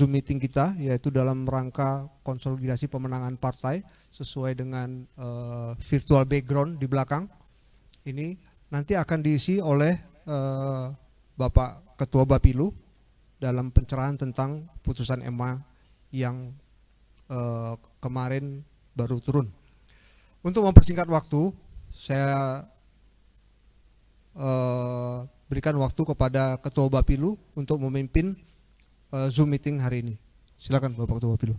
Zoom meeting kita, yaitu dalam rangka konsolidasi pemenangan partai sesuai dengan virtual background di belakang. Ini nanti akan diisi oleh Bapak Ketua Bapilu dalam pencerahan tentang putusan MA yang kemarin baru turun. Untuk mempersingkat waktu, saya berikan waktu kepada Ketua Bapilu untuk memimpin Zoom meeting hari ini. Silakan Bapak Ketua Bapilu.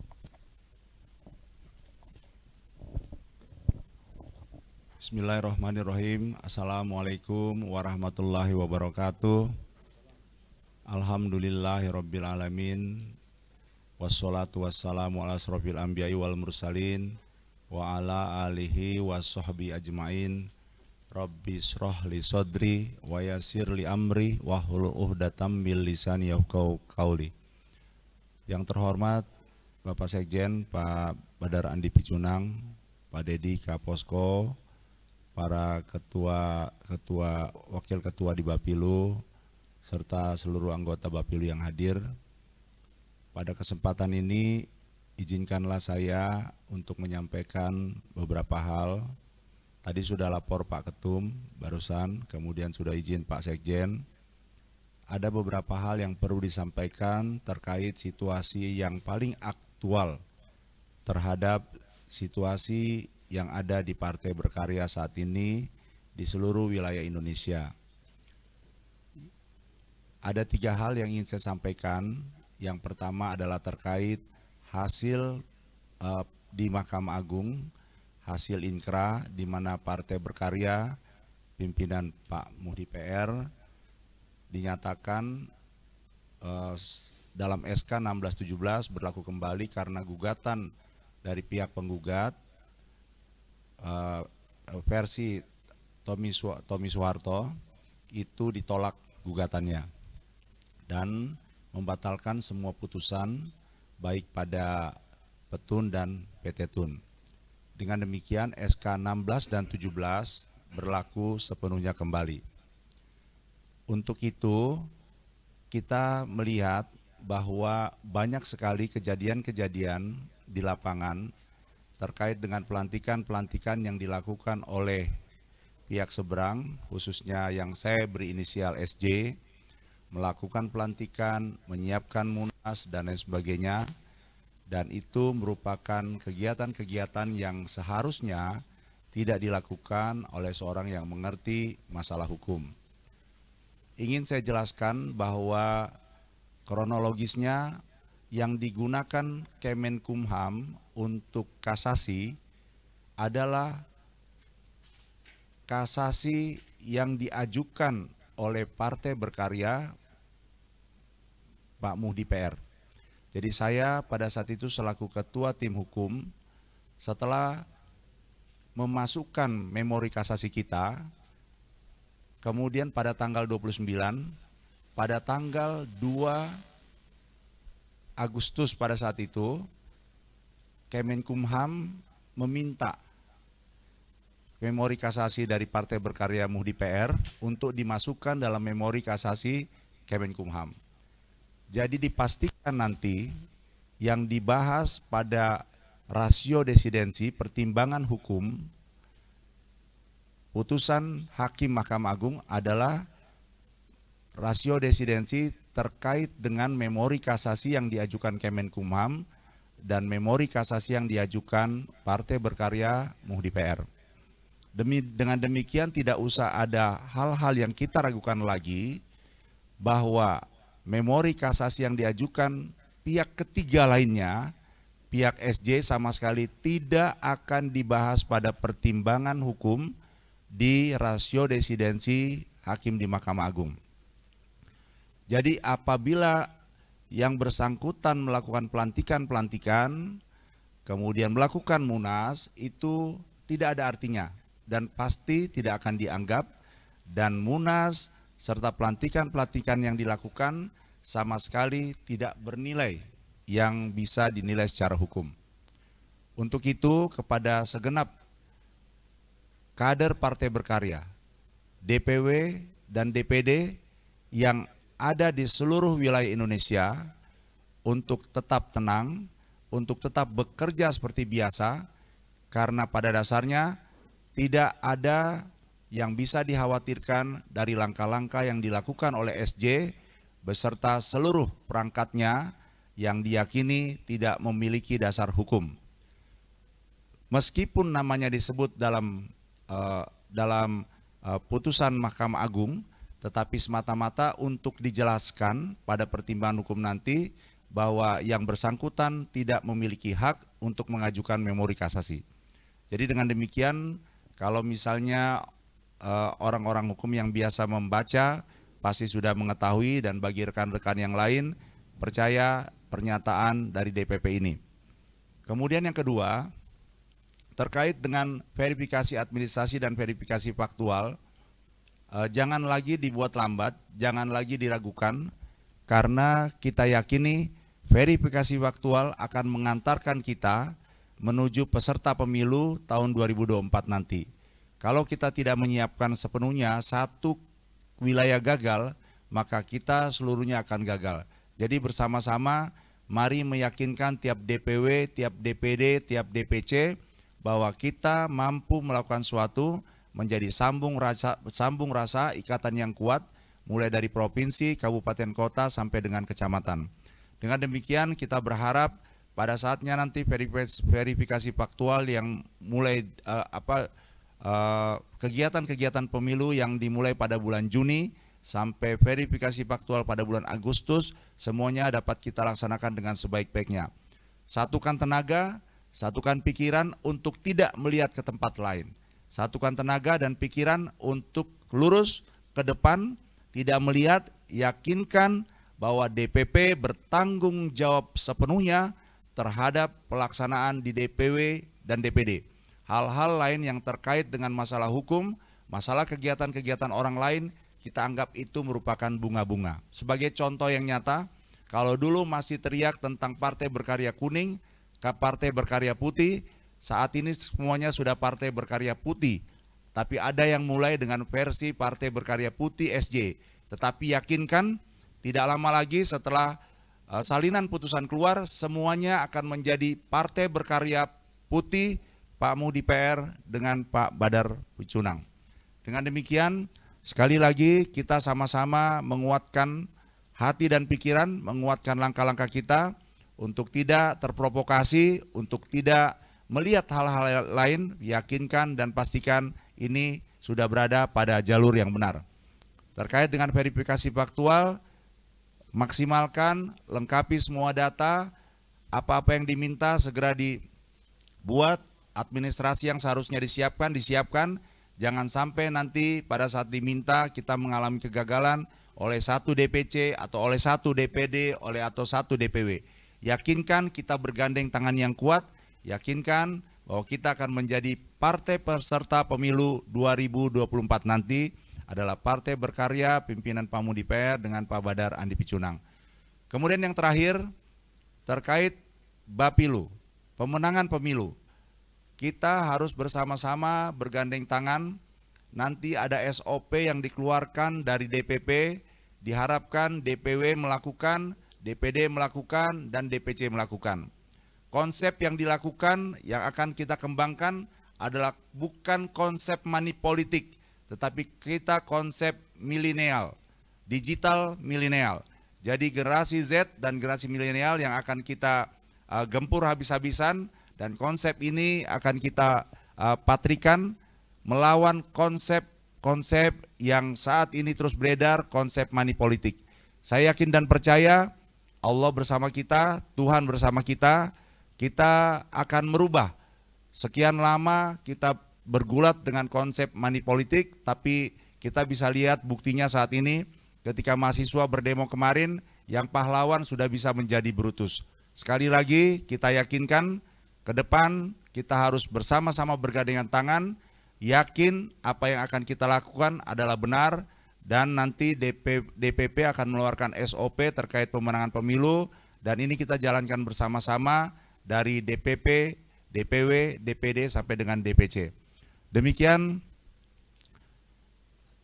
Bismillahirrahmanirrahim. Assalamualaikum warahmatullahi wabarakatuh. Alhamdulillahirabbil alamin. Wassalatu wassalamu ala asrofil anbiya'i wal mursalin wa ala alihi wassohbi ajmain. Rabbi shrah li sodri wa yassir li amri wahlul 'uqdatam min lisani yafqahu qauli. Yang terhormat Bapak Sekjen, Pak Badar Andi Picunang, Pak Dedi Kaposko, para wakil ketua di Bapilu, serta seluruh anggota Bapilu yang hadir. Pada kesempatan ini, izinkanlah saya untuk menyampaikan beberapa hal. Tadi sudah lapor Pak Ketum barusan, kemudian sudah izin Pak Sekjen. Ada beberapa hal yang perlu disampaikan terkait situasi yang paling aktual terhadap situasi yang ada di Partai Berkarya saat ini di seluruh wilayah Indonesia. Ada 3 hal yang ingin saya sampaikan. Yang pertama adalah terkait hasil di Mahkamah Agung, hasil inkrah di mana Partai Berkarya pimpinan Pak Muhdi PR dinyatakan dalam SK 1617 berlaku kembali karena gugatan dari pihak penggugat versi Tommy Soeharto itu ditolak gugatannya dan membatalkan semua putusan baik pada Petun dan PT Tun. Dengan demikian SK 16 dan 17 berlaku sepenuhnya kembali. Untuk itu kita melihat bahwa banyak sekali kejadian-kejadian di lapangan terkait dengan pelantikan-pelantikan yang dilakukan oleh pihak seberang, khususnya yang saya beri inisial SJ, melakukan pelantikan, menyiapkan munas dan lain sebagainya. Dan itu merupakan kegiatan-kegiatan yang seharusnya tidak dilakukan oleh seorang yang mengerti masalah hukum. Ingin saya jelaskan bahwa kronologisnya yang digunakan Kemenkumham untuk kasasi adalah kasasi yang diajukan oleh Partai Berkarya Pak Muhdi PR. Jadi saya pada saat itu selaku ketua tim hukum, setelah memasukkan memori kasasi kita, kemudian pada tanggal 29, pada tanggal 2 Agustus pada saat itu, Kemenkumham meminta memori kasasi dari Partai Berkarya Muhdi PR untuk dimasukkan dalam memori kasasi Kemenkumham. Jadi dipastikan nanti yang dibahas pada rasio desidensi pertimbangan hukum putusan Hakim Mahkamah Agung adalah rasio desidensi terkait dengan memori kasasi yang diajukan Kemenkumham dan memori kasasi yang diajukan Partai Berkarya Muhdi PR. Dengan demikian tidak usah ada hal-hal yang kita ragukan lagi bahwa memori kasasi yang diajukan pihak ketiga lainnya, pihak SJ sama sekali tidak akan dibahas pada pertimbangan hukum di rasio desidensi hakim di Mahkamah Agung. Jadi apabila yang bersangkutan melakukan pelantikan-pelantikan, kemudian melakukan munas, itu tidak ada artinya dan pasti tidak akan dianggap, dan munas serta pelantikan-pelantikan yang dilakukan sama sekali tidak bernilai yang bisa dinilai secara hukum. Untuk itu kepada segenap kader Partai Berkarya, DPW dan DPD yang ada di seluruh wilayah Indonesia, untuk tetap tenang, untuk tetap bekerja seperti biasa, karena pada dasarnya tidak ada yang bisa dikhawatirkan dari langkah-langkah yang dilakukan oleh SJ beserta seluruh perangkatnya yang diyakini tidak memiliki dasar hukum. Meskipun namanya disebut dalam putusan Mahkamah Agung, tetapi semata-mata untuk dijelaskan pada pertimbangan hukum nanti bahwa yang bersangkutan tidak memiliki hak untuk mengajukan memori kasasi. Jadi dengan demikian, kalau misalnya orang-orang hukum yang biasa membaca pasti sudah mengetahui, dan bagi rekan-rekan yang lain percaya pernyataan dari DPP ini. Kemudian yang kedua, terkait dengan verifikasi administrasi dan verifikasi faktual, jangan lagi dibuat lambat, jangan lagi diragukan, karena kita yakini verifikasi faktual akan mengantarkan kita menuju peserta pemilu tahun 2024 nanti. Kalau kita tidak menyiapkan sepenuhnya, satu wilayah gagal, maka kita seluruhnya akan gagal. Jadi bersama-sama mari meyakinkan tiap DPW, tiap DPD, tiap DPC bahwa kita mampu melakukan suatu menjadi sambung rasa ikatan yang kuat, mulai dari provinsi, kabupaten, kota sampai dengan kecamatan. Dengan demikian kita berharap pada saatnya nanti verifikasi faktual yang mulai kegiatan-kegiatan pemilu yang dimulai pada bulan Juni sampai verifikasi faktual pada bulan Agustus, semuanya dapat kita laksanakan dengan sebaik-baiknya. Satukan tenaga, satukan pikiran untuk tidak melihat ke tempat lain. Satukan tenaga dan pikiran untuk lurus ke depan, tidak melihat, yakinkan bahwa DPP bertanggung jawab sepenuhnya terhadap pelaksanaan di DPW dan DPD. Hal-hal lain yang terkait dengan masalah hukum, masalah kegiatan-kegiatan orang lain, kita anggap itu merupakan bunga-bunga. Sebagai contoh yang nyata, kalau dulu masih teriak tentang partai berkarya kuning, partai berkarya putih, saat ini semuanya sudah partai berkarya putih. Tapi ada yang mulai dengan versi partai berkarya putih SJ. Tetapi yakinkan, tidak lama lagi setelah salinan putusan keluar, semuanya akan menjadi partai berkarya putih, Pak Muhdi PR dengan Pak Badar Picunang. Dengan demikian, sekali lagi kita sama-sama menguatkan hati dan pikiran, menguatkan langkah-langkah kita untuk tidak terprovokasi, untuk tidak melihat hal-hal lain, yakinkan dan pastikan ini sudah berada pada jalur yang benar. Terkait dengan verifikasi faktual, maksimalkan, lengkapi semua data, apa-apa yang diminta segera dibuat, administrasi yang seharusnya disiapkan, jangan sampai nanti pada saat diminta kita mengalami kegagalan oleh satu DPC atau oleh satu DPD, atau satu DPW. Yakinkan kita bergandeng tangan yang kuat, yakinkan bahwa kita akan menjadi partai peserta pemilu 2024 nanti adalah partai berkarya pimpinan Pak Muhdi PR dengan Pak Badar Andi Picunang. Kemudian yang terakhir terkait Bapilu, pemenangan pemilu. Kita harus bersama-sama bergandeng tangan. Nanti ada SOP yang dikeluarkan dari DPP, diharapkan DPW melakukan, DPD melakukan, dan DPC melakukan. Konsep yang dilakukan, yang akan kita kembangkan adalah bukan konsep money politik, tetapi kita konsep milenial, digital milenial. Jadi generasi Z dan generasi milenial yang akan kita gempur habis-habisan, dan konsep ini akan kita patrikan melawan konsep-konsep yang saat ini terus beredar, konsep money politik. Saya yakin dan percaya Allah bersama kita, Tuhan bersama kita, kita akan merubah. Sekian lama kita bergulat dengan konsep money politik, tapi kita bisa lihat buktinya saat ini ketika mahasiswa berdemo kemarin, yang pahlawan sudah bisa menjadi Brutus. Sekali lagi kita yakinkan ke depan kita harus bersama-sama bergandengan tangan, yakin apa yang akan kita lakukan adalah benar, dan nanti DPP akan mengeluarkan SOP terkait pemenangan pemilu, dan ini kita jalankan bersama-sama dari DPP, DPW, DPD sampai dengan DPC. Demikian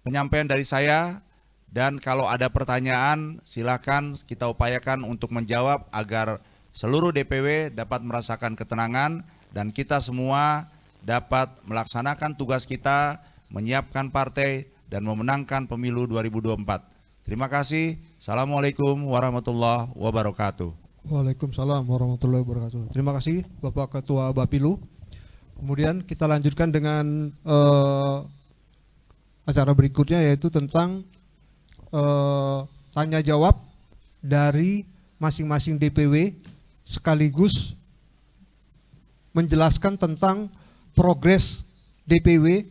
penyampaian dari saya, Dan kalau ada pertanyaan, silakan kita upayakan untuk menjawab agar seluruh DPW dapat merasakan ketenangan dan kita semua dapat melaksanakan tugas kita, menyiapkan partai dan memenangkan pemilu 2024. Terima kasih. Assalamualaikum warahmatullahi wabarakatuh. Waalaikumsalam warahmatullahi wabarakatuh. Terima kasih Bapak Ketua Bapilu. Kemudian kita lanjutkan dengan acara berikutnya, yaitu tentang tanya jawab dari masing-masing DPW sekaligus menjelaskan tentang progres DPW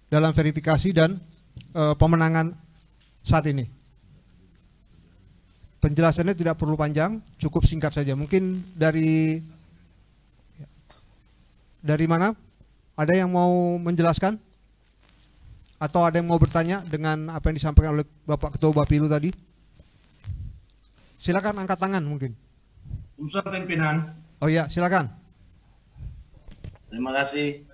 dalam verifikasi dan pemenangan saat ini. Penjelasannya tidak perlu panjang, cukup singkat saja. Mungkin dari mana? Ada yang mau menjelaskan? Atau ada yang mau bertanya dengan apa yang disampaikan oleh Bapak Ketua Bapilu tadi? Silakan angkat tangan mungkin. Unsur pimpinan. Oh iya, silakan. Terima kasih.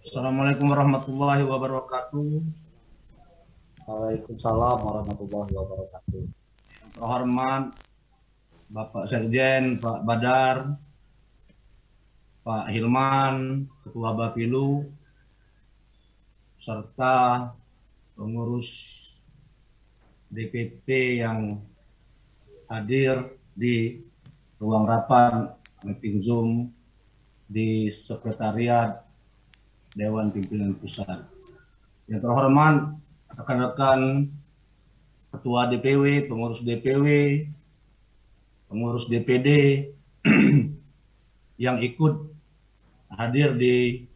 Assalamualaikum warahmatullahi wabarakatuh. Waalaikumsalam warahmatullahi wabarakatuh. Terhormat Bapak Sekjen, Pak Badar, Pak Hilman, Ketua Bapilu, serta pengurus DPP yang hadir di ruang rapat meeting Zoom di Sekretariat Dewan Pimpinan Pusat. Yang terhormat rekan-rekan Ketua DPW, pengurus DPW, pengurus DPD yang ikut hadir di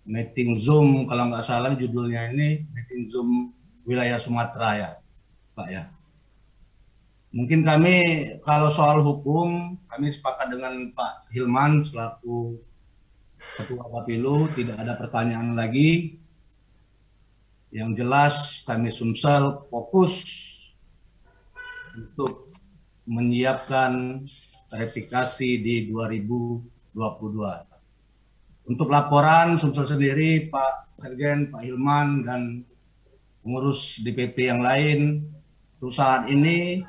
meeting Zoom, kalau nggak salah judulnya ini meeting Zoom wilayah Sumatera ya, Pak ya. Mungkin kami kalau soal hukum, kami sepakat dengan Pak Hilman selaku Ketua Bapilu, tidak ada pertanyaan lagi. Yang jelas kami Sumsel fokus untuk menyiapkan verifikasi di 2022. Untuk laporan Sumsel sendiri, Pak Sekjen, Pak Hilman, dan pengurus DPP yang lain, untuk saat ini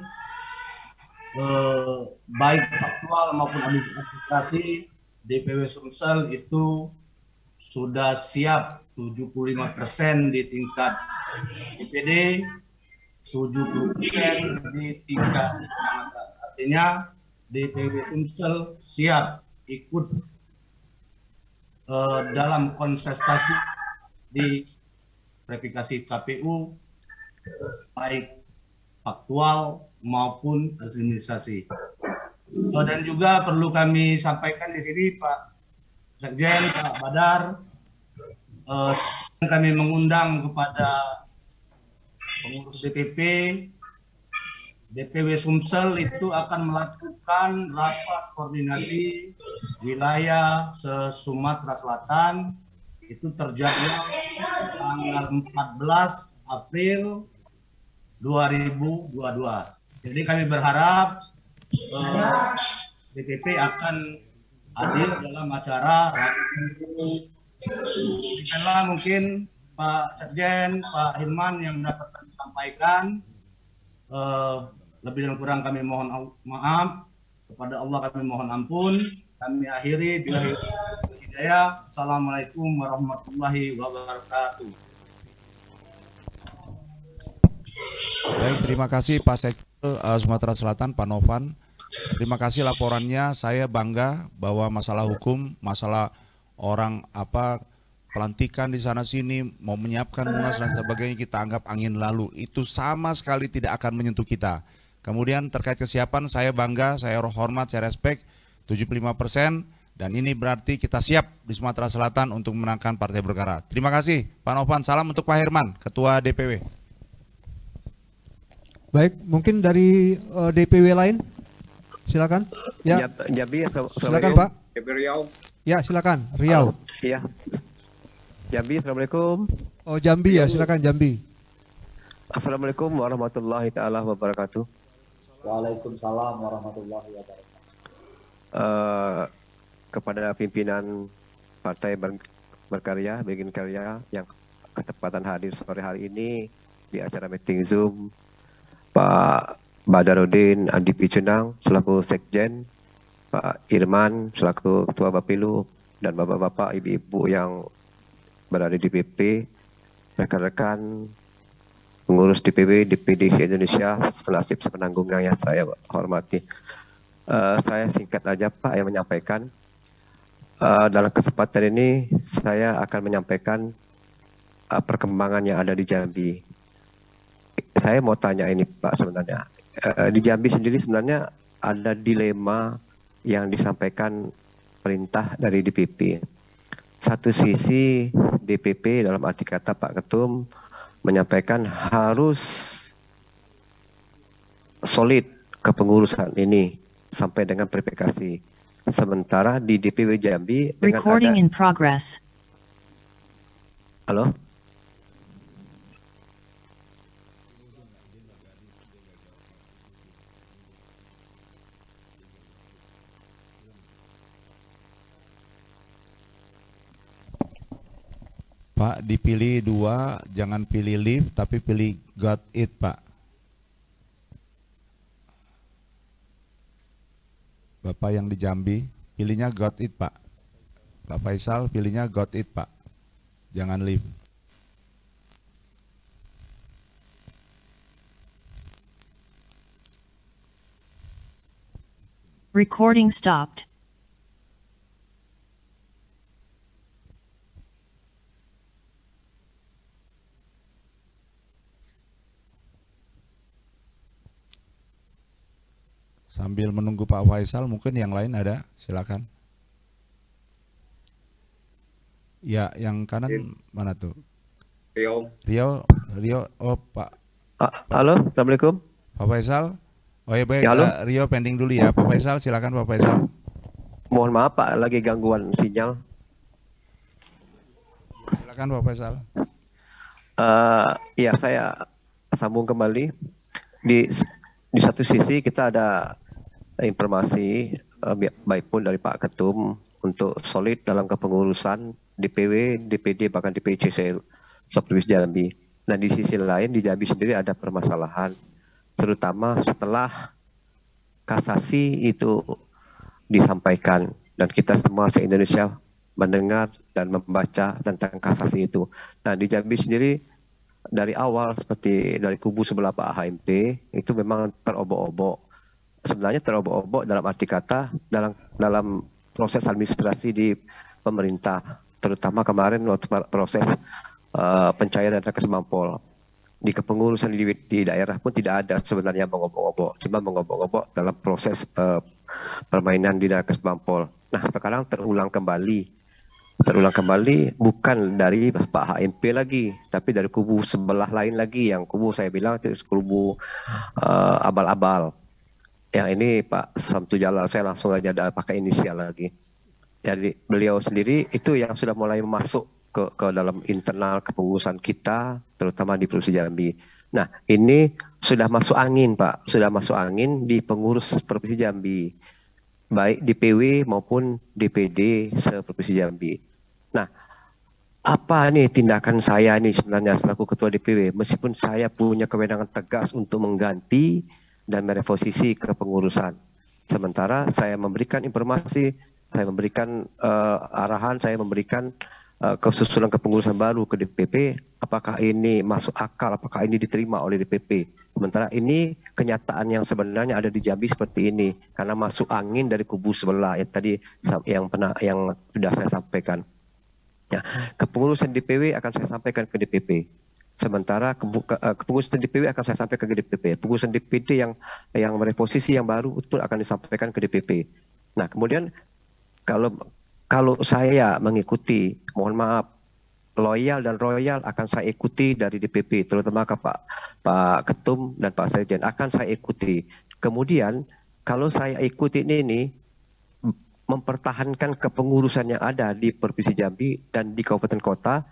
baik faktual maupun administrasi DPW Sumsel itu sudah siap 75% di tingkat DPD, 70% di tingkat kecamatan. Artinya DPW Sumsel siap ikut dalam kontestasi di verifikasi KPU baik faktual maupun administrasi. Dan juga perlu kami sampaikan di sini Pak Sekjen, Pak Badar, kami mengundang kepada pengurus DPP, DPW Sumsel itu akan melakukan rapat koordinasi wilayah se-Sumatera Selatan, itu terjadwal tanggal 14 April 2022. Jadi kami berharap DPP akan hadir dalam acara rapat. Demikianlah mungkin Pak Sekjen, Pak Hilman yang dapat kami sampaikan. Lebih dan kurang kami mohon maaf, kepada Allah kami mohon ampun. Kami akhiri bila hidayah. Assalamualaikum warahmatullahi wabarakatuh. Baik, terima kasih Pak Sekjen Sumatera Selatan, Pak Novan. Terima kasih laporannya. Saya bangga bahwa masalah hukum, masalah orang pelantikan di sana sini, mau menyiapkan munas dan sebagainya, kita anggap angin lalu. Itu sama sekali tidak akan menyentuh kita. Kemudian terkait kesiapan, saya bangga, saya hormat, saya respect 75%, dan ini berarti kita siap di Sumatera Selatan untuk memenangkan Partai Berkarya. Terima kasih Pak Novan. Salam untuk Pak Herman, Ketua DPW. Baik, mungkin dari DPW lain, silakan. Ya, Jambi, silakan Pak. Riau. Ya, silakan Riau. Iya. Jambi, assalamualaikum. Oh, Jambi ya, silakan Jambi. Assalamualaikum warahmatullahi taala wabarakatuh. Waalaikumsalam warahmatullahi wabarakatuh. Kepada pimpinan Partai Berkarya, Bikin Karya yang ketepatan hadir sore hari ini, di acara meeting Zoom, Pak Badarudin Adi Picunang selaku Sekjen, Pak Irman selaku Ketua Bapilu, dan Bapak-Bapak, Ibu-Ibu yang berada di DPP, rekan-rekan pengurus DPW, DPD Indonesia, senasib sepenanggungan yang saya hormati. Saya singkat aja Pak yang menyampaikan. Dalam kesempatan ini saya akan menyampaikan perkembangan yang ada di Jambi. Saya mau tanya ini Pak sebenarnya. Di Jambi sendiri sebenarnya ada dilema yang disampaikan perintah dari DPP. Satu sisi DPP dalam arti kata Pak Ketum menyampaikan harus solid kepengurusan ini sampai dengan verifikasi. Sementara di DPW Jambi dengan Recording ada... in progress. Halo? Pak, dipilih 2, jangan pilih live, tapi pilih got it, Pak. Bapak yang di Jambi, pilihnya got it, Pak. Pak Faisal, pilihnya got it, Pak. Jangan live. Recording stopped. Sambil menunggu Pak Faisal, mungkin yang lain ada, silakan. Ya, yang kanan mana tuh? Rio, oh Pak. Halo, Assalamualaikum. Pak Faisal. Oh ya baik, Ya, halo. Rio pending dulu ya. Pak Faisal, silakan Pak Faisal. Mohon maaf Pak, lagi gangguan sinyal. Silakan Pak Faisal. Ya, saya sambung kembali. Di satu sisi kita ada informasi baik pun dari Pak Ketum untuk solid dalam kepengurusan DPW, DPD, bahkan DPC Subdivis Jambi. Dan di sisi lain di Jambi sendiri ada permasalahan, terutama setelah kasasi itu disampaikan dan kita semua se-Indonesia mendengar dan membaca tentang kasasi itu. Nah di Jambi sendiri dari awal seperti dari kubu sebelah Pak HMP itu memang terobok-obok. Sebenarnya terobok-obok dalam arti kata dalam proses administrasi di pemerintah, terutama kemarin waktu proses pencairan dana Kesbangpol. Di kepengurusan di daerah pun tidak ada sebenarnya mengobok-obok, cuma mengobok-obok dalam proses permainan di dana Kesbangpol. Nah sekarang terulang kembali bukan dari Pak HMP lagi, tapi dari kubu sebelah lain lagi, yang kubu saya bilang itu kubu abal-abal. Yang ini Pak Samsu Jalal, saya langsung aja pakai inisial lagi. Jadi beliau sendiri itu yang sudah mulai masuk ke dalam internal kepengurusan kita, terutama di Provinsi Jambi. Nah ini sudah masuk angin Pak, sudah masuk angin di pengurus Provinsi Jambi, baik DPW maupun DPD se-Provinsi Jambi. Nah, apa nih tindakan saya nih sebenarnya selaku Ketua DPW, meskipun saya punya kewenangan tegas untuk mengganti dan mereposisi kepengurusan. Sementara saya memberikan informasi, saya memberikan arahan, saya memberikan kesusulan kepengurusan baru ke DPP, apakah ini masuk akal, apakah ini diterima oleh DPP. Sementara ini kenyataan yang sebenarnya ada di Jambi seperti ini, karena masuk angin dari kubu sebelah yang tadi yang sudah saya sampaikan. Ya, kepengurusan DPW akan saya sampaikan ke DPP. Sementara kepengurusan DPW akan saya sampaikan ke DPP. Kepengurusan DPD yang mereposisi yang baru itu akan disampaikan ke DPP. Nah, kemudian kalau saya mengikuti, mohon maaf, loyal dan royal akan saya ikuti dari DPP, terutama ke Pak Ketum dan Pak Sekjen akan saya ikuti. Kemudian kalau saya ikuti ini mempertahankan kepengurusan yang ada di Provinsi Jambi dan di kabupaten kota,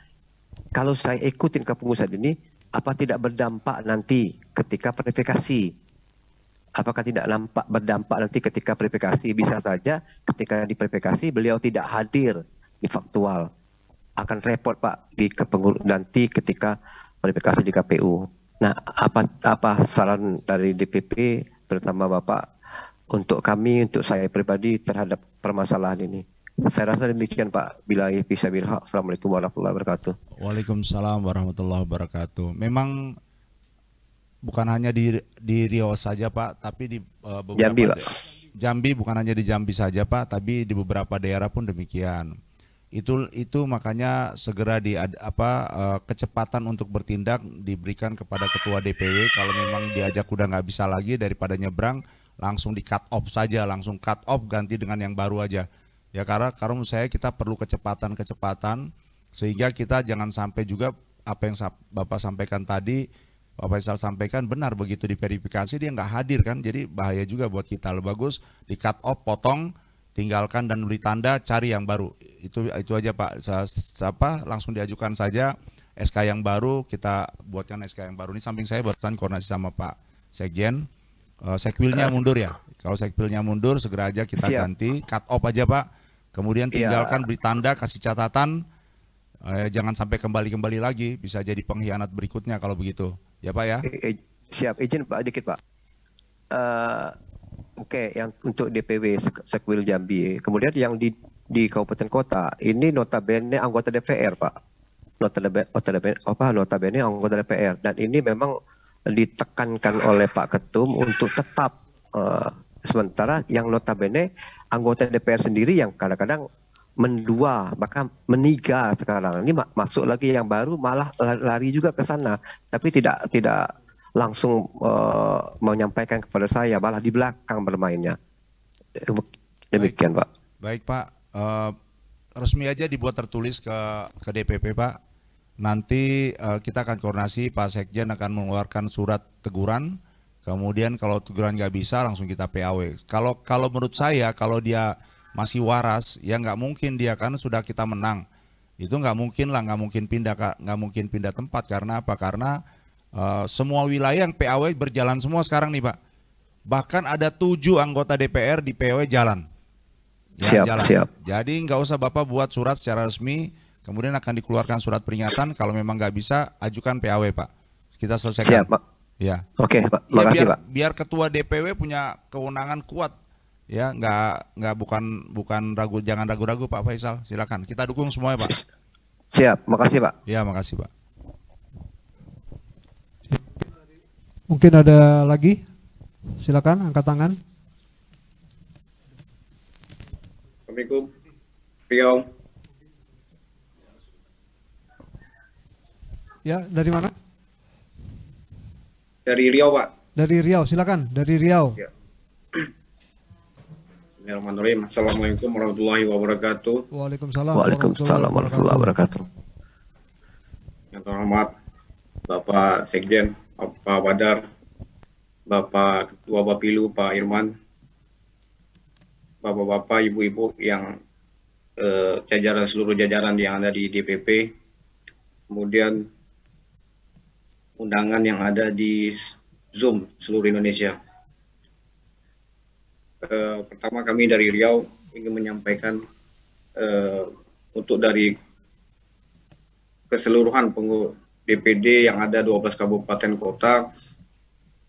kalau saya ikutin kepengurusan ini, apa tidak berdampak nanti ketika verifikasi? Apakah tidak berdampak nanti ketika verifikasi? Bisa saja ketika di verifikasi beliau tidak hadir di faktual. Akan repot Pak di kepengurusan nanti ketika verifikasi di KPU. Nah, apa saran dari DPP, terutama Bapak, untuk kami, untuk saya pribadi terhadap permasalahan ini? Saya rasa demikian Pak. Billahi fisabilil haq. Assalamualaikum warahmatullahi wabarakatuh. Waalaikumsalam warahmatullahi wabarakatuh. Memang bukan hanya di Riau saja Pak, tapi di beberapa Jambi, Pak. Jambi, bukan hanya di Jambi saja Pak, tapi di beberapa daerah pun demikian. Itu makanya segera kecepatan untuk bertindak diberikan kepada ketua DPW. Kalau memang diajak udah nggak bisa lagi, daripada nyebrang langsung di cut off saja, langsung cut off ganti dengan yang baru aja. Ya karena menurut saya kita perlu kecepatan sehingga kita jangan sampai juga apa yang Bapak sampaikan tadi, Bapak Faisal sampaikan benar, begitu diverifikasi dia nggak hadir kan, jadi bahaya juga buat kita. Lebih bagus di cut off, potong, tinggalkan dan beri tanda, cari yang baru. Itu aja Pak. Langsung diajukan saja SK yang baru, kita buatkan SK yang baru. Ini samping saya barusan koordinasi sama Pak Sekjen. Sekwilnya mundur ya. Kalau sekwilnya mundur segera aja kita ganti, cut off aja Pak. Kemudian tinggalkan, beri tanda, kasih catatan. Jangan sampai kembali lagi, bisa jadi pengkhianat berikutnya kalau begitu. Ya Pak ya. Siap, izin Pak dikit Pak. Oke, yang untuk DPW Sekwil Jambi, kemudian yang di kabupaten kota ini notabene anggota DPR Pak, notabene anggota DPR, dan ini memang ditekankan oleh Pak Ketum untuk tetap, sementara yang notabene anggota DPR sendiri yang kadang-kadang mendua bahkan meniga sekarang ini masuk lagi yang baru malah lari juga ke sana, tapi tidak langsung menyampaikan kepada saya, malah di belakang bermainnya. Demikian Pak. Baik Pak, resmi aja dibuat tertulis ke DPP Pak. Nanti kita akan koordinasi, Pak Sekjen akan mengeluarkan surat teguran. Kemudian kalau teguran nggak bisa langsung kita PAW. Kalau menurut saya kalau dia masih waras ya nggak mungkin dia, kan sudah kita menang. Itu nggak mungkin pindah tempat. Karena apa? Karena semua wilayah yang PAW berjalan semua sekarang nih Pak. Bahkan ada 7 anggota DPR di PAW jalan. Ya, Siap. Jadi nggak usah Bapak buat surat secara resmi, kemudian akan dikeluarkan surat peringatan. Kalau memang nggak bisa, ajukan PAW Pak. Kita selesaikan. Siap Pak. Ya. Oke Pak. Ya, Makasih Pak. Biar ketua DPW punya kewenangan kuat. Ya, bukan jangan ragu-ragu Pak Faisal. Silakan. Kita dukung semua ya Pak. Siap. Makasih Pak. Ya, makasih Pak. Mungkin ada lagi? Silakan angkat tangan. Assalamualaikum. Riau. Ya, dari mana? Dari Riau, Pak. Dari Riau, silakan. Dari Riau. Ya. Bismillahirrahmanirrahim. Assalamualaikum warahmatullahi wabarakatuh. Waalaikumsalam warahmatullahi wabarakatuh. Yang terhormat Bapak Sekjen, Pak Badar, Bapak Ketua Bapilu, Pak Irman, Bapak-bapak, ibu-ibu yang seluruh jajaran yang ada di DPP, kemudian undangan yang ada di Zoom seluruh Indonesia. Pertama kami dari Riau ingin menyampaikan untuk dari keseluruhan DPD yang ada 12 kabupaten kota,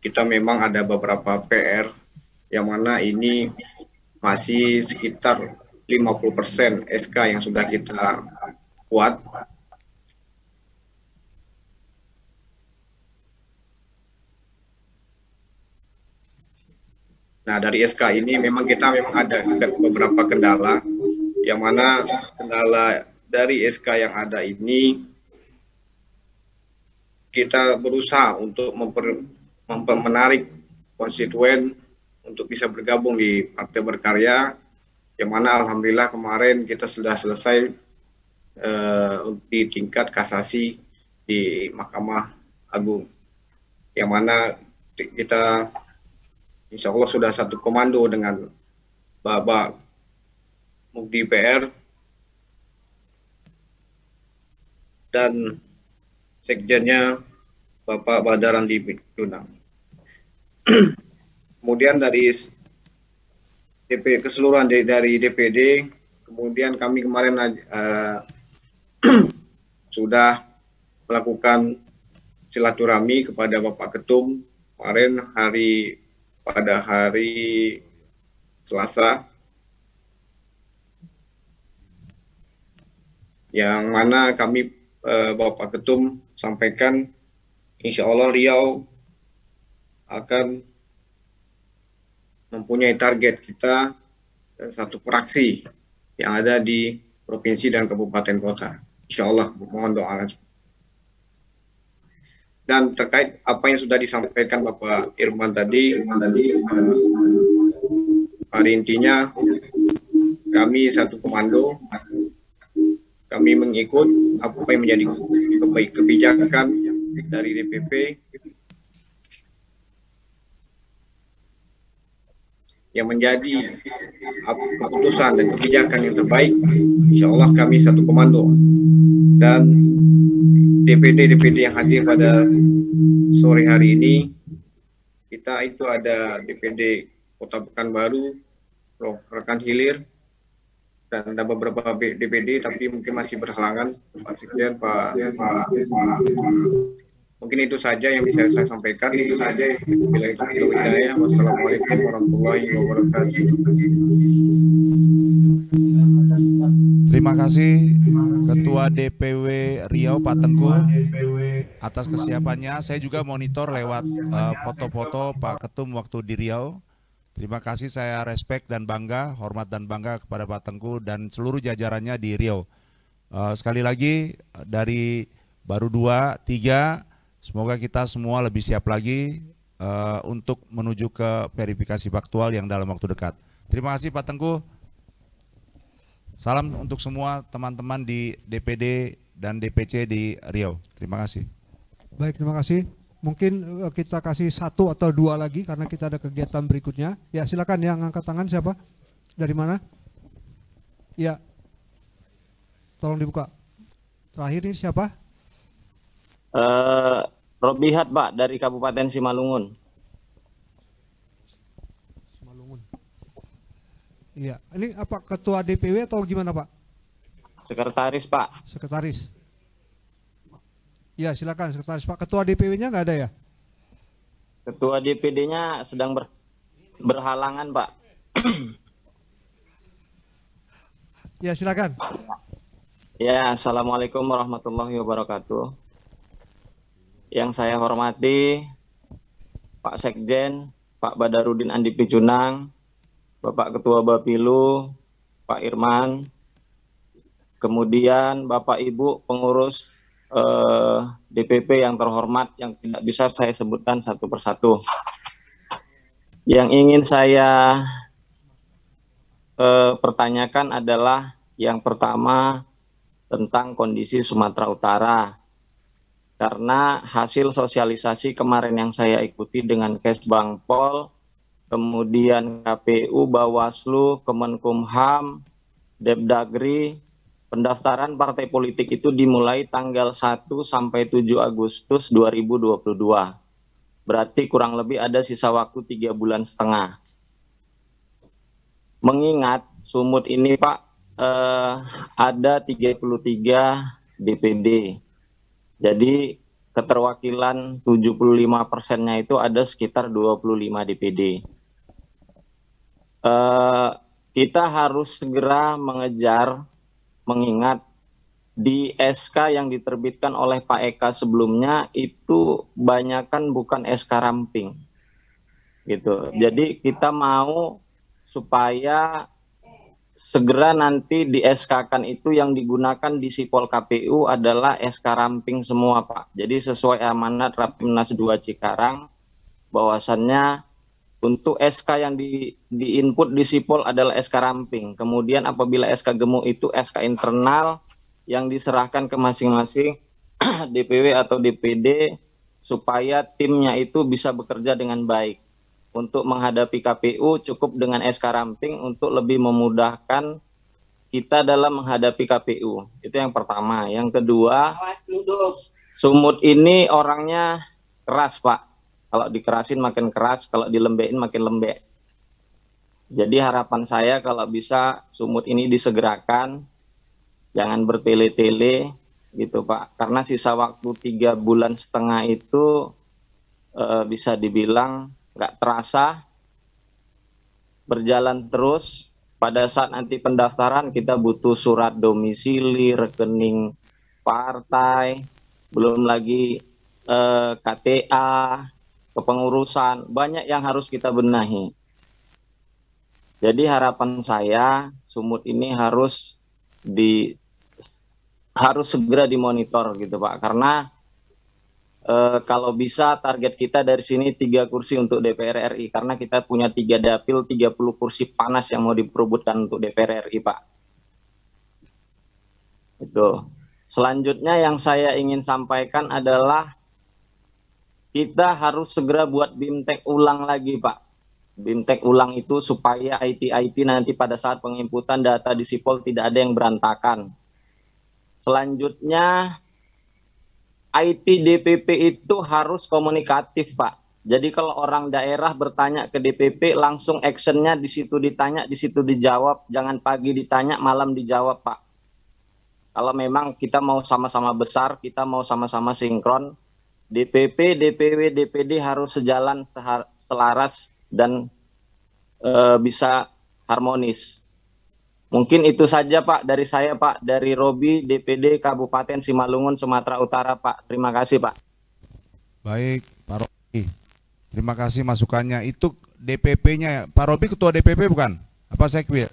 kita memang ada beberapa PR yang mana ini masih sekitar 50% SK yang sudah kita buat. Nah, dari SK ini memang ada beberapa kendala, yang mana kendala dari SK yang ada ini kita berusaha untuk menarik konstituen untuk bisa bergabung di Partai Berkarya, yang mana alhamdulillah kemarin kita sudah selesai di tingkat kasasi di Mahkamah Agung, yang mana kita insya Allah sudah satu komando dengan Bapak Mukdi PR dan Sekjennya Bapak Badar Andi Dunang. Kemudian dari keseluruhan dari DPD, kemudian kami kemarin sudah melakukan silaturahmi kepada Bapak Ketum kemarin pada hari Selasa, yang mana kami Bapak Ketum sampaikan insya Allah Riau akan mempunyai target kita satu fraksi yang ada di provinsi dan kabupaten kota. Insya Allah, mohon doa. Dan terkait apa yang sudah disampaikan Bapak Irman tadi, pada intinya kami satu komando, kami mengikut apa yang menjadi kebijakan dari DPP yang menjadi keputusan dan kebijakan yang terbaik. Insya Allah kami satu komando, dan DPD yang hadir pada sore hari ini, kita itu ada DPD Kota Pekanbaru, Rekan Hilir, dan ada beberapa DPD tapi mungkin masih berhalangan. Pak Sekjen, Pak. Mungkin itu saja yang bisa saya sampaikan. Itu saja. Bila itu hidayah. Wassalamualaikum warahmatullahi wabarakatuh. Terima kasih Ketua DPW Riau Pak Tengku atas kesiapannya. Saya juga monitor lewat foto-foto Pak Ketum waktu di Riau. Terima kasih, saya respect dan bangga, hormat dan bangga kepada Pak Tengku dan seluruh jajarannya di Riau. Sekali lagi dari baru 2, 3, semoga kita semua lebih siap lagi untuk menuju ke verifikasi faktual yang dalam waktu dekat. Terima kasih Pak Tengku. Salam untuk semua teman-teman di DPD dan DPC di Riau. Terima kasih. Baik, terima kasih. Mungkin kita kasih 1 atau 2 lagi karena kita ada kegiatan berikutnya. Ya, silakan yang angkat tangan siapa? Dari mana? Ya, tolong dibuka. Terakhir ini siapa? Robihat Pak dari Kabupaten Simalungun. Simalungun. Iya, ini apa ketua DPW atau gimana Pak? Sekretaris Pak. Sekretaris. Ya, silakan sekretaris Pak. Ketua DPW-nya nggak ada ya? Ketua DPD-nya sedang berhalangan Pak. Ya, silakan. Ya, Assalamualaikum warahmatullahi wabarakatuh. Yang saya hormati Pak Sekjen, Pak Badarudin Andi Picunang, Bapak Ketua Bapilu, Pak Irman, kemudian Bapak Ibu pengurus DPP yang terhormat yang tidak bisa saya sebutkan satu persatu. Yang ingin saya pertanyakan adalah yang pertama tentang kondisi Sumatera Utara. Karena hasil sosialisasi kemarin yang saya ikuti dengan Kesbangpol, kemudian KPU, Bawaslu, Kemenkumham, Depdagri, pendaftaran partai politik itu dimulai tanggal 1 sampai 7 Agustus 2022. Berarti kurang lebih ada sisa waktu 3,5 bulan. Mengingat Sumut ini Pak ada 33 DPD. Jadi keterwakilan 75%-nya itu ada sekitar 25 DPD. Kita harus segera mengejar, mengingat di SK yang diterbitkan oleh Pak Eka sebelumnya itu banyakan bukan SK ramping gitu. Jadi kita mau supaya segera nanti di SK-kan itu yang digunakan di Sipol KPU adalah SK ramping semua Pak. Jadi sesuai amanat Rapimnas 2 Cikarang bahwasannya untuk SK yang di-input di Sipol adalah SK ramping. Kemudian apabila SK gemuk itu SK internal yang diserahkan ke masing-masing DPW atau DPD supaya timnya itu bisa bekerja dengan baik. Untuk menghadapi KPU cukup dengan SK ramping untuk lebih memudahkan kita dalam menghadapi KPU. Itu yang pertama. Yang kedua, Sumut ini orangnya keras Pak. Kalau dikerasin makin keras, kalau dilembekin makin lembek. Jadi harapan saya kalau bisa Sumut ini disegerakan, jangan bertele-tele, gitu Pak, karena sisa waktu 3,5 bulan itu bisa dibilang nggak terasa, berjalan terus. Pada saat nanti pendaftaran kita butuh surat domisili, rekening partai, belum lagi KTA, kepengurusan, banyak yang harus kita benahi. Jadi harapan saya Sumut ini harus segera dimonitor gitu Pak, karena kalau bisa target kita dari sini 3 kursi untuk DPR RI, karena kita punya 3 dapil, 30 kursi panas yang mau diperebutkan untuk DPR RI Pak. Itu. Selanjutnya yang saya ingin sampaikan adalah kita harus segera buat BIMTEK ulang lagi Pak. BIMTEK ulang itu supaya IT nanti pada saat penginputan data di Sipol tidak ada yang berantakan. Selanjutnya IT DPP itu harus komunikatif Pak. Jadi kalau orang daerah bertanya ke DPP langsung actionnya di situ ditanya, di situ dijawab. Jangan pagi ditanya, malam dijawab Pak. Kalau memang kita mau sama-sama besar, kita mau sama-sama sinkron, DPP, DPW, DPD harus sejalan, selaras, dan bisa harmonis. Mungkin itu saja Pak dari saya Pak, dari Robi, DPD Kabupaten Simalungun, Sumatera Utara Pak. Terima kasih Pak. Baik Pak Robi, terima kasih masukannya. Itu DPP-nya, Pak Robi ketua DPP bukan? Apa Sekwi?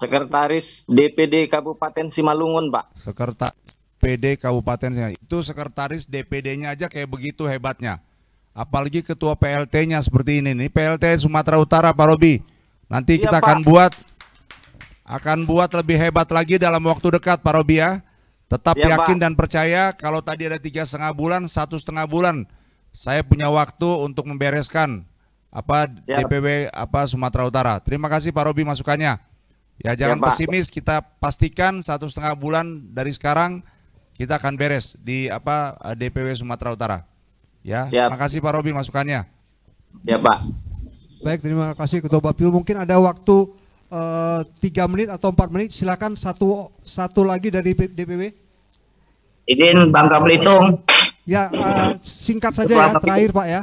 Sekretaris DPD Kabupaten Simalungun Pak. Sekretaris DPD Kabupaten, itu sekretaris DPD-nya aja kayak begitu hebatnya. Apalagi ketua PLT-nya seperti ini. Ini PLT Sumatera Utara Pak Robi. Nanti kita akan buat lebih hebat lagi dalam waktu dekat Pak Robi ya. Tetap yakin dan percaya kalau tadi ada 3,5 bulan, 1,5 bulan saya punya waktu untuk membereskan DPW Sumatera Utara. Terima kasih Pak Robi masukannya. Ya jangan pesimis, kita pastikan 1,5 bulan dari sekarang kita akan beres di DPW Sumatera Utara. Ya, terima kasih Pak Robi masukannya. Ya Pak. Baik, terima kasih Ketua Bapil. Mungkin ada waktu 3 menit atau 4 menit, silakan satu lagi dari DPW. Izin Bangka Belitung. Ya, singkat saja ya, terakhir Pak ya,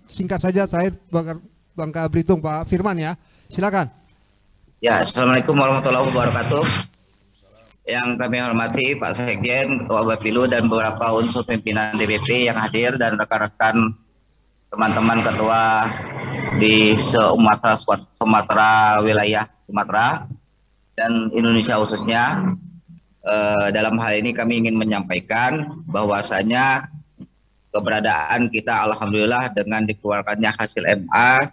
singkat saja terakhir Bangka Belitung Pak Firman ya, silakan. Ya, Assalamualaikum warahmatullahi wabarakatuh. Yang kami hormati Pak Sekjen, Ketua Bapilu dan beberapa unsur pimpinan DPP yang hadir dan rekan-rekan teman-teman ketua di Sumatera wilayah Sumatera dan Indonesia khususnya. Dalam hal ini kami ingin menyampaikan bahwasanya keberadaan kita alhamdulillah dengan dikeluarkannya hasil MA,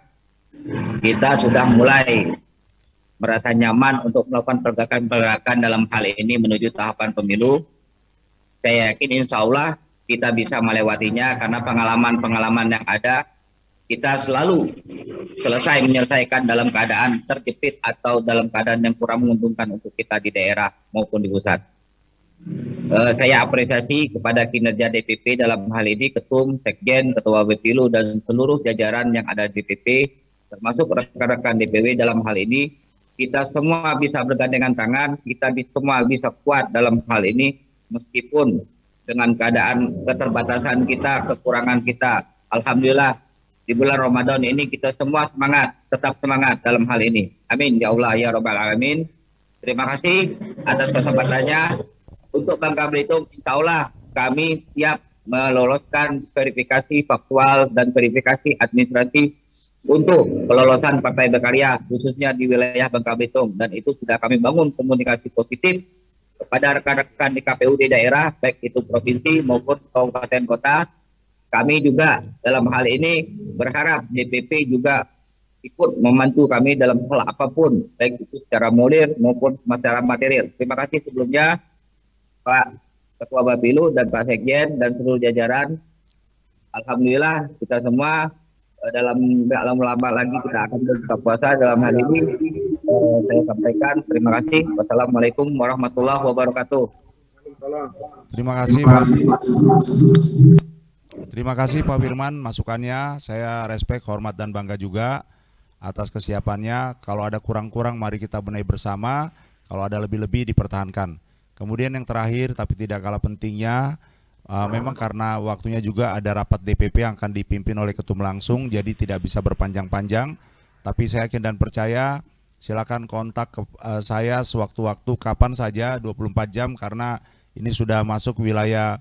kita sudah mulai merasa nyaman untuk melakukan pergerakan dalam hal ini menuju tahapan pemilu. Saya yakin insya Allah kita bisa melewatinya karena pengalaman-pengalaman yang ada, kita selalu selesai menyelesaikan dalam keadaan terjepit atau dalam keadaan yang kurang menguntungkan untuk kita di daerah maupun di pusat. Saya apresiasi kepada kinerja DPP dalam hal ini, Ketum, Sekjen, Ketua Bapilu dan seluruh jajaran yang ada di DPP, termasuk rekan-rekan DPW dalam hal ini. Kita semua bisa bergandengan tangan, kita semua bisa kuat dalam hal ini, meskipun dengan keadaan keterbatasan kita, kekurangan kita. Alhamdulillah, di bulan Ramadan ini kita semua semangat, tetap semangat dalam hal ini. Amin, ya Allah, ya Rabbal Alamin. Terima kasih atas kesempatannya. Untuk Bangka Belitung, insya Allah kami siap meloloskan verifikasi faktual dan verifikasi administrasi untuk kelolosan Partai Berkarya khususnya di wilayah Bangka Belitung, dan itu sudah kami bangun komunikasi positif kepada rekan-rekan di KPU di daerah baik itu provinsi maupun kabupaten kota. Kami juga dalam hal ini berharap DPP juga ikut membantu kami dalam hal apapun baik itu secara moral maupun secara material. Terima kasih sebelumnya Pak Ketua Bapilu dan Pak Sekjen dan seluruh jajaran. Alhamdulillah kita semua dalam lama lagi kita akan berbuka puasa. Dalam hal ini saya sampaikan terima kasih. Wassalamualaikum warahmatullahi wabarakatuh. Terima kasih Terima kasih Pak Firman masukannya. Saya respect, hormat dan bangga juga atas kesiapannya. Kalau ada kurang-kurang mari kita benahi bersama. Kalau ada lebih-lebih dipertahankan. Kemudian yang terakhir tapi tidak kalah pentingnya, memang karena waktunya juga ada rapat DPP yang akan dipimpin oleh ketum langsung, jadi tidak bisa berpanjang-panjang. Tapi saya yakin dan percaya, silakan kontak ke saya sewaktu-waktu kapan saja 24 jam, karena ini sudah masuk wilayah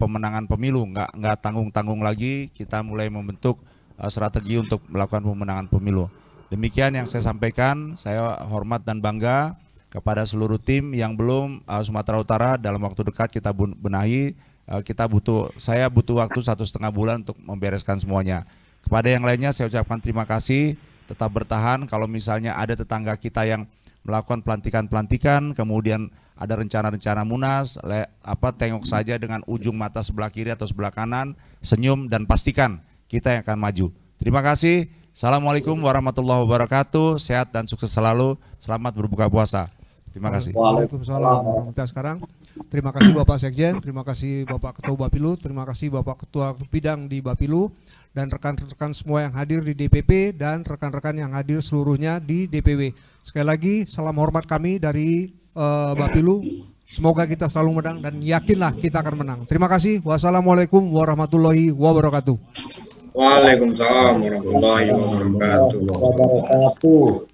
pemenangan pemilu, nggak tanggung-tanggung lagi. Kita mulai membentuk strategi untuk melakukan pemenangan pemilu. Demikian yang saya sampaikan. Saya hormat dan bangga kepada seluruh tim yang belum Sumatera Utara dalam waktu dekat kita benahi. Saya butuh waktu 1,5 bulan untuk membereskan semuanya. Kepada yang lainnya saya ucapkan terima kasih, tetap bertahan. Kalau misalnya ada tetangga kita yang melakukan pelantikan-pelantikan, kemudian ada rencana-rencana munas, tengok saja dengan ujung mata sebelah kiri atau sebelah kanan, senyum dan pastikan kita yang akan maju. Terima kasih. Assalamualaikum warahmatullahi wabarakatuh. Sehat dan sukses selalu. Selamat berbuka puasa. Terima kasih. Waalaikumsalam warahmatullahi wabarakatuh. Sekarang terima kasih Bapak Sekjen, terima kasih Bapak Ketua Bapilu, terima kasih Bapak Ketua Bidang di Bapilu, dan rekan-rekan semua yang hadir di DPP dan rekan-rekan yang hadir seluruhnya di DPW. Sekali lagi salam hormat kami dari Bapilu. Semoga kita selalu menang dan yakinlah kita akan menang. Terima kasih. Wassalamualaikum warahmatullahi wabarakatuh. Waalaikumsalam warahmatullahi wabarakatuh.